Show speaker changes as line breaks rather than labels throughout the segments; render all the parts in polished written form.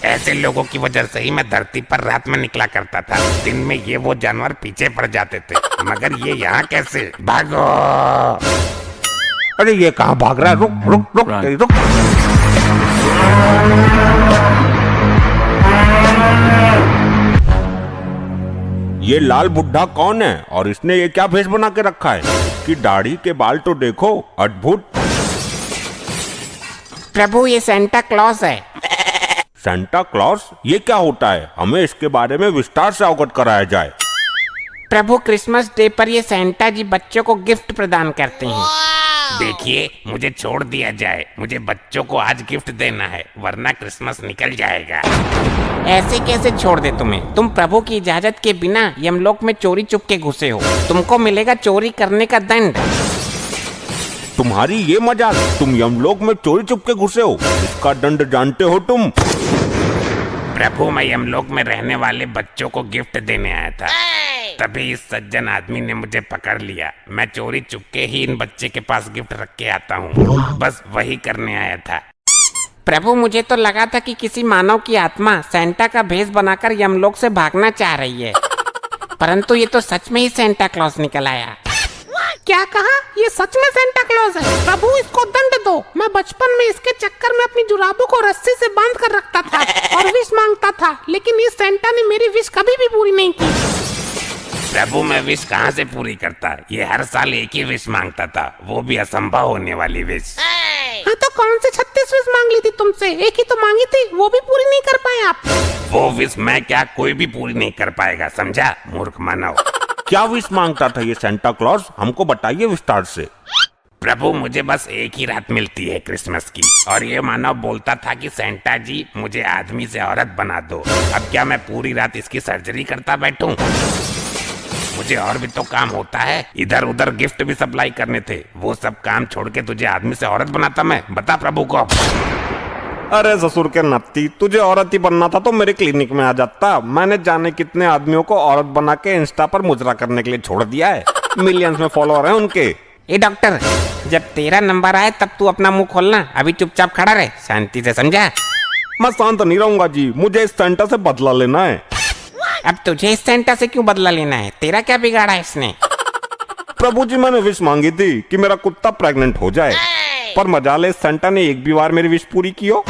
ऐसे लोगों की वजह से ही मैं धरती पर रात में निकला करता था। दिन में ये वो जानवर पीछे पड़ जाते थे, मगर ये यहाँ कैसे? भागो!
अरे ये कहाँ भाग रहा है? रुक रुक रुक रुक। ये लाल बुड्ढा कौन है और इसने ये क्या भेष बना के रखा है? इसकी दाढ़ी के बाल तो देखो, अद्भुत।
प्रभु ये सेंटा क्लॉज है।
Santa Claus? ये क्या होता है? हमें इसके बारे में विस्तार से अवगत कराया जाए।
प्रभु क्रिसमस डे पर ये सेंटा जी बच्चों को गिफ्ट प्रदान करते हैं।
देखिए, मुझे छोड़ दिया जाए, मुझे बच्चों को आज गिफ्ट देना है, वरना क्रिसमस निकल जाएगा।
ऐसे कैसे छोड़ दे तुम्हें? तुम प्रभु की इजाजत के बिना यमलोक में चोरी चुप के घुसे हो, तुमको मिलेगा चोरी करने का दंड।
तुम्हारी ये मजाक? तुम यमलोक में चोरी चुप के घुसे हो, इसका दंड जानते हो तुम?
प्रभु, मैं यमलोक में रहने वाले बच्चों को गिफ्ट देने आया था, तभी इस सज्जन आदमी ने मुझे पकड़ लिया। मैं चोरी चुपके ही इन बच्चे के पास गिफ्ट रख के आता हूँ, बस वही करने आया था।
प्रभु, मुझे तो लगा था कि किसी मानव की आत्मा सेंटा का भेष बनाकर यमलोक से भागना चाह रही है, परंतु ये तो सच में ही सेंटा क्लॉज निकल आया।
क्या कहा? ये सच में सेंटा क्लॉज है? प्रभु इसको दंड दो। मैं बचपन में इसके चक्कर में अपनी जुराबों को रस्सी से बांध कर रखता था और विश मांगता था, लेकिन इस सेंटा ने मेरी विश कभी भी पूरी नहीं की।
प्रभु, मैं विश कहाँ से पूरी करता? ये हर साल एक ही विश मांगता था, वो भी असंभव होने वाली विश।
हाँ तो कौन से 36 विश मांग ली थी तुमसे? एक ही तो मांगी थी, वो भी पूरी नहीं कर पाए आप।
वो विश मैं क्या, कोई भी पूरी नहीं कर पाएगा, समझा मूर्ख मानव।
क्या विश मांगता था ये सेंटा क्लॉज? हमको बताइए विस्तार से।
प्रभु, मुझे बस एक ही रात मिलती है क्रिसमस की, और ये मानव बोलता था कि सेंटा जी मुझे आदमी से औरत बना दो। अब क्या मैं पूरी रात इसकी सर्जरी करता बैठूं? मुझे और भी तो काम होता है, इधर उधर गिफ्ट भी सप्लाई करने थे, वो सब काम छोड़ के तुझे आदमी से औरत बनाता मैं? बता प्रभु को।
अरे ससुर के नत्ती, तुझे औरत ही बनना था तो मेरे क्लिनिक में आ जाता। मैंने जाने कितने आदमियों को औरत बना के इंस्टा पर मुजरा करने के लिए छोड़ दिया है। मिलियंस में फॉलोअर हैं उनके।
ए डॉक्टर, जब तेरा नंबर आए तब तू अपना मुंह खोलना, अभी चुपचाप खड़ा रहे, शांति से, समझा?
मैं शांत नहीं रहूंगा जी, मुझे इस सेंटा से बदला लेना है।
अब तुझे इस सेंटा से क्यों बदला लेना है? तेरा क्या बिगाड़ा है इसने?
प्रभु जी, मैंने विश मांगी थी कि मेरा कुत्ता प्रेग्नेंट हो जाए, पर मजाले इस सेंटा ने एक भी बार मेरी विश पूरी की हो।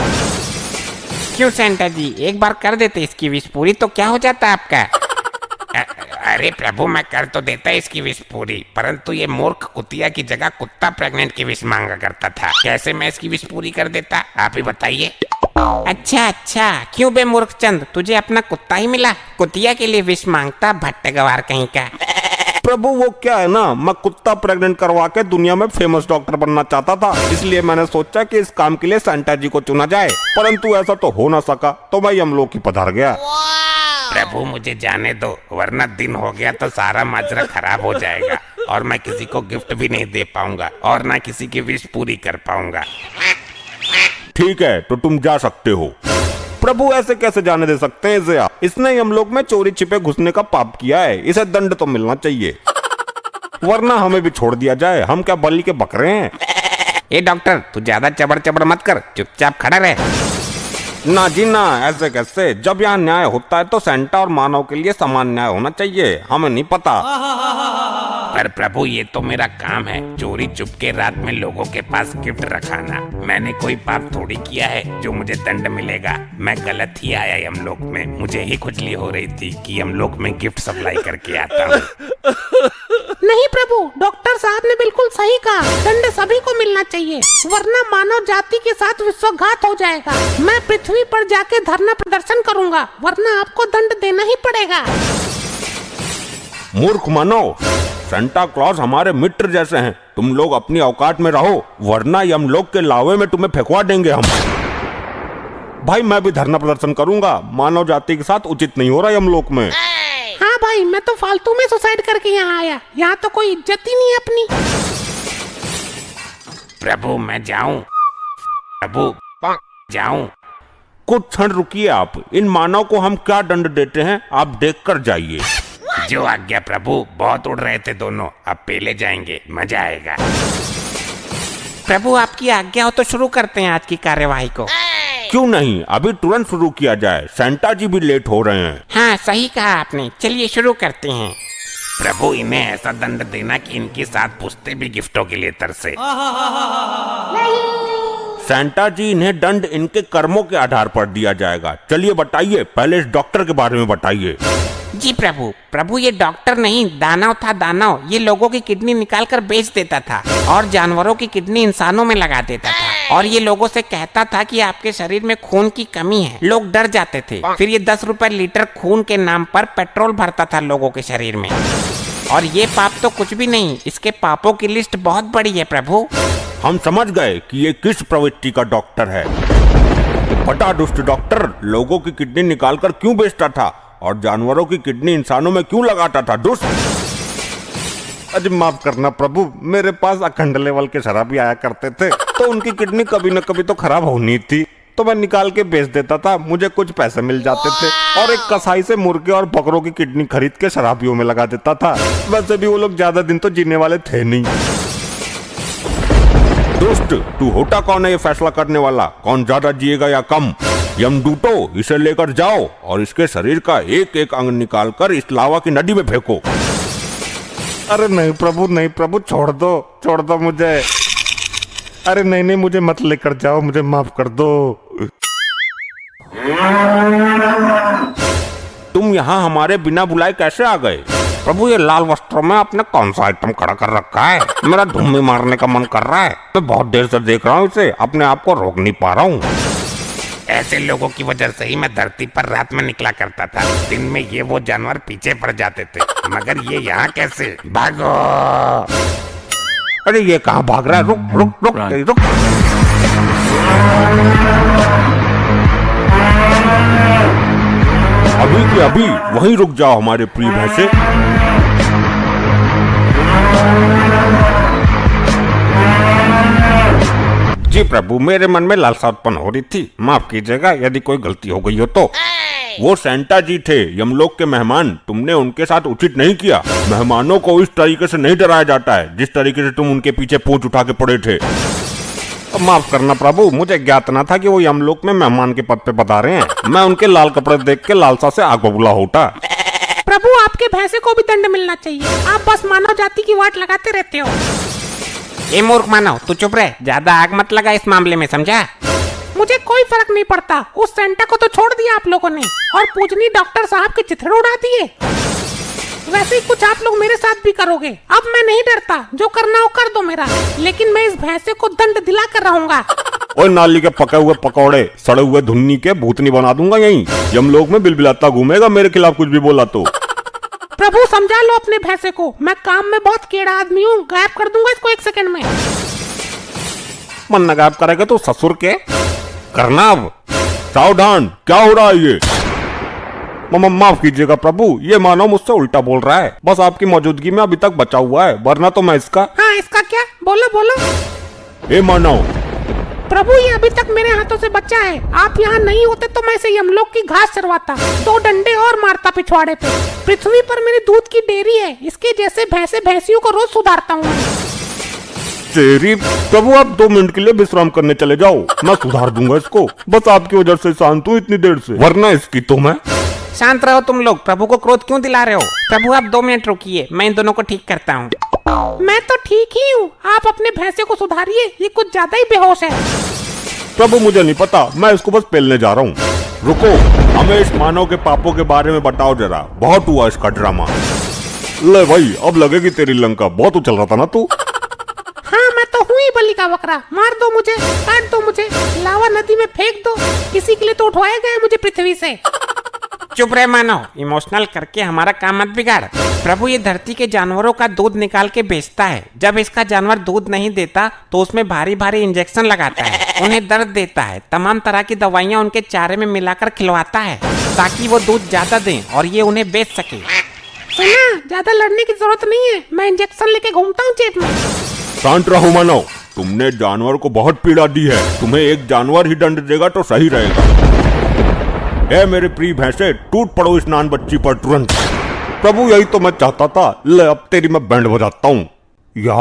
क्यों सेंटा जी, एक बार कर देते इसकी विश पूरी तो क्या हो जाता है आपका?
अरे प्रभु, मैं कर तो देता इसकी विश पूरी, परंतु ये मूर्ख कुतिया की जगह कुत्ता प्रेग्नेंट की विश मांगा करता था। कैसे मैं इसकी विश पूरी कर देता, आप ही बताइए।
अच्छा, क्यों बे मूर्ख चंद, तुझे अपना कुत्ता ही मिला, कुतिया के लिए विश मांगता, भट्ट गवार कहीं का।
प्रभु, वो क्या है ना, मैं कुत्ता प्रेग्नेंट करवा के दुनिया में फेमस डॉक्टर बनना चाहता था, इसलिए मैंने सोचा कि इस काम के लिए सेंटा जी को चुना जाए, परंतु ऐसा तो हो ना सका, तो मैं यमलोक ही पधार गया।
प्रभु, मुझे जाने दो, वरना दिन हो गया तो सारा माजरा खराब हो जाएगा और मैं किसी को गिफ्ट भी नहीं दे पाऊंगा और ना किसी की विश पूरी कर पाऊंगा।
ठीक है, तो तुम जा सकते हो। प्रभु, ऐसे कैसे जाने दे सकते हैं इसे? इसने यमलोक में चोरी छिपे घुसने का पाप किया है, इसे दंड तो मिलना चाहिए, वरना हमें भी छोड़ दिया जाए। हम क्या बलि के बकरे हैं?
ए डॉक्टर, तू ज्यादा चबड़ चबड़ मत कर, चुपचाप खड़ा रहे।
ना जी ना, ऐसे कैसे? जब यहाँ न्याय होता है तो सेंटा और मानव के लिए समान न्याय होना चाहिए, हमें नहीं पता।
पर प्रभु, ये तो मेरा काम है, चोरी चुपके रात में लोगों के पास गिफ्ट रखाना। मैंने कोई पाप थोड़ी किया है जो मुझे दंड मिलेगा। मैं गलत ही आया यमलोक में, मुझे ही खुजली हो रही थी कि यमलोक में गिफ्ट सप्लाई करके आता हूँ।
नहीं प्रभु, डॉक्टर साहब ने बिल्कुल सही कहा, दंड सभी को मिलना चाहिए, वरना मानव जाति के साथ विश्वघात हो जाएगा। मैं पृथ्वी पर जाके धरना प्रदर्शन करूंगा, वरना आपको दंड देना ही पड़ेगा।
मूर्ख मानव, सेंटा क्लॉज हमारे मित्र जैसे हैं, तुम लोग अपनी औकात में रहो, वरना यमलोक के लावे में तुम्हें फेंकवा देंगे हम। भाई, मैं भी धरना प्रदर्शन करूंगा, मानव जाति के साथ उचित नहीं हो रहा यमलोक में।
हाँ भाई, मैं तो फालतू में सुसाइड करके यहाँ आया, यहाँ तो कोई इज्जत ही नहीं है अपनी।
प्रभु, मैं जाऊं? प्रभु, जाऊं?
कुछ क्षण रुकिए आप, इन मानव को हम क्या दंड देते हैं आप देख कर जाइए।
जो आज्ञा प्रभु, बहुत उड़ रहे थे दोनों, अब पेले जाएंगे, मजा आएगा।
प्रभु, आपकी आज्ञा हो तो शुरू करते हैं आज की कार्यवाही को।
क्यों नहीं, अभी तुरंत शुरू किया जाए, सेंटा जी भी लेट हो रहे हैं।
हाँ सही कहा आपने, चलिए शुरू करते हैं।
प्रभु इन्हें ऐसा दंड देना कि इनके साथ पुश्ते भी गिफ्टों के लिए तरसे।
सेंटा जी, इन्हें दंड इनके कर्मों के आधार पर दिया जाएगा। चलिए बताइए, पहले इस डॉक्टर के बारे में बताइए।
जी प्रभु ये डॉक्टर नहीं, दानव था दानव। ये लोगों की किडनी निकाल कर बेच देता था और जानवरों की किडनी इंसानों में लगा देता था, और ये लोगों से कहता था कि आपके शरीर में खून की कमी है। लोग डर जाते थे। फिर ये 10 रुपए लीटर खून के नाम पर पेट्रोल भरता था लोगों के शरीर में। और ये पाप तो कुछ भी नहीं, इसके पापों की लिस्ट बहुत बड़ी है प्रभु।
हम समझ गए कि ये किस प्रवृत्ति का डॉक्टर है। बड़ा दुष्ट डॉक्टर लोगों की किडनी निकालकर क्यों बेचता था और जानवरों की किडनी इंसानों में क्यों लगाता था? दुष्ट। अरे माफ करना प्रभु, मेरे पास अखंड लेवल के शराबी आया करते थे, तो उनकी किडनी कभी न कभी तो खराब होनी थी, तो मैं निकाल के बेच देता था, मुझे कुछ पैसे मिल जाते थे, और एक कसाई से मुर्गे और बकरों की किडनी खरीद के शराबियों में लगा देता था। वैसे भी वो लोग ज्यादा दिन तो जीने वाले थे नहीं। दोस्त, तू होता कौन है ये फैसला करने वाला, कौन ज्यादा जिएगा या कम? यमदूतो, इसे लेकर जाओ और इसके शरीर का एक एक अंग निकालकर इस लावा की नदी में फेंको। अरे नहीं प्रभु, छोड़ दो मुझे। अरे नहीं, मुझे मत लेकर जाओ, मुझे माफ कर दो। तुम यहाँ हमारे बिना बुलाए कैसे आ गए?
प्रभु ये लाल वस्त्रों में आपने कौन सा आइटम खड़ा कर रखा है? मेरा धुम्मी मारने का मन कर रहा है। मैं बहुत देर से देख रहा हूँ इसे, अपने आप को रोक नहीं पा रहा हूँ। ऐसे लोगों की वजह से ही मैं धरती पर रात में निकला करता था। दिन में ये वो जानवर पीछे पड़ जाते थे, मगर ये यहाँ कैसे? भागो!
अरे ये कहाँ भाग रहा है? रुक। अभी के अभी वहीं रुक जाओ हमारे प्रिय भैंसे।
जी प्रभु, मेरे मन में लालसा उत्पन्न हो रही थी, माफ कीजिएगा यदि कोई गलती हो गई हो तो।
वो सेंटा जी थे, यमलोक के मेहमान, तुमने उनके साथ उचित नहीं किया। मेहमानों को इस तरीके से नहीं डराया जाता है जिस तरीके से तुम उनके पीछे पूंछ उठा के पड़े थे।
माफ करना प्रभु, मुझे ज्ञात न था कि वो यमलोक में मेहमान के पद पे बता रहे हैं। मैं उनके लाल कपड़े देख के लालसा से आग बबूला होता।
प्रभु आपके भैंसे को भी दंड मिलना चाहिए, आप बस मानव जाति की वाट लगाते रहते हो।
ए मूर्ख मानव, तू चुप रहे, ज्यादा आग मत लगा इस मामले में, समझा?
मुझे कोई फर्क नहीं पड़ता, उस सेंटा को तो छोड़ दिया आप लोगों ने और पूजनी डॉक्टर साहब के चिथड़े उड़ा दिए। वैसे ही कुछ आप लोग मेरे साथ भी करोगे। अब मैं नहीं डरता, जो करना हो कर दो मेरा, लेकिन मैं इस भैंसे को दंड दिला कर रहूंगा।
ओए नाली के पके हुए पकौड़े, सड़े हुए धुन्नी के भूतनी बना दूंगा यहीं। यमलोक में बिलबिलाता घूमेगा मेरे खिलाफ कुछ भी बोला तो।
प्रभु समझा लो अपने भैंसे को, मैं काम में बहुत कीड़ा आदमी हूँ, गायब कर दूंगा इसको 1 सेकंड में।
मन न गायब करेगा तो ससुर के करना। अब
सावधान, क्या हो रहा है ये?
माफ कीजिएगा प्रभु, ये मानव मुझसे उल्टा बोल रहा है, बस आपकी मौजूदगी में अभी तक बचा हुआ है, वरना तो मैं इसका।
हाँ इसका क्या? बोलो।
ए मानव।
प्रभु ये अभी तक मेरे हाथों से बचा है, आप यहाँ नहीं होते तो मैं इसे यमलोक की घास चरवाता, 2 डंडे और मारता पिछवाड़े पे। पृथ्वी पर मेरी दूध की डेयरी है, इसके जैसे भैंसे भैंसियों को रोज सुधारता हूँ।
तेरी प्रभु, आप 2 मिनट के लिए विश्राम करने चले जाओ, मैं सुधार दूंगा इसको। बस आपकी वजह से शांत हूँ इतनी देर से, वरना इसकी तो मैं।
शांत रहो तुम लोग, प्रभु को क्रोध क्यों दिला रहे हो? प्रभु आप 2 मिनट रुकिए, मैं इन दोनों को ठीक करता हूँ।
मैं तो ठीक ही हूँ, आप अपने भैंसे को सुधारिए, ये कुछ ज्यादा ही बेहोश है।
प्रभु मुझे नहीं पता, मैं इसको बस पेलने जा रहा हूँ। रुको, हमें इस मानव के पापों के बारे में बताओ जरा, बहुत हुआ इसका ड्रामा। ले भाई, अब लगेगी तेरी लंका, बहुत उछल रहा था ना तू।
हाँ मैं तो हूँ ही बलि का बकरा, मार दो मुझे, काट दो मुझे, लावा नदी में फेंक दो, किसी के लिए तो उठवाया गया मुझे पृथ्वी से।
चुप रहे मानव, इमोशनल करके हमारा काम मत बिगाड़। प्रभु ये धरती के जानवरों का दूध निकाल के बेचता है। जब इसका जानवर दूध नहीं देता तो उसमें भारी भारी इंजेक्शन लगाता है, उन्हें दर्द देता है, तमाम तरह की दवाइयाँ उनके चारे में मिलाकर खिलवाता है ताकि वो दूध ज्यादा दें और ये उन्हें बेच सके।
सुना, ज्यादा लड़ने की जरूरत नहीं है, मैं इंजेक्शन लेके घूमता हूँ जेब में।
शांत रहो मानव, तुमने जानवर को बहुत पीड़ा दी है, तुम्हें एक जानवर ही दंड देगा तो सही रहेगा। ए मेरे प्रिय भैंसे, टूट पड़ो इस नान बच्ची पर तुरंत। प्रभु यही तो मैं चाहता था, ले अब तेरी मैं बैंड बजाता हूँ। या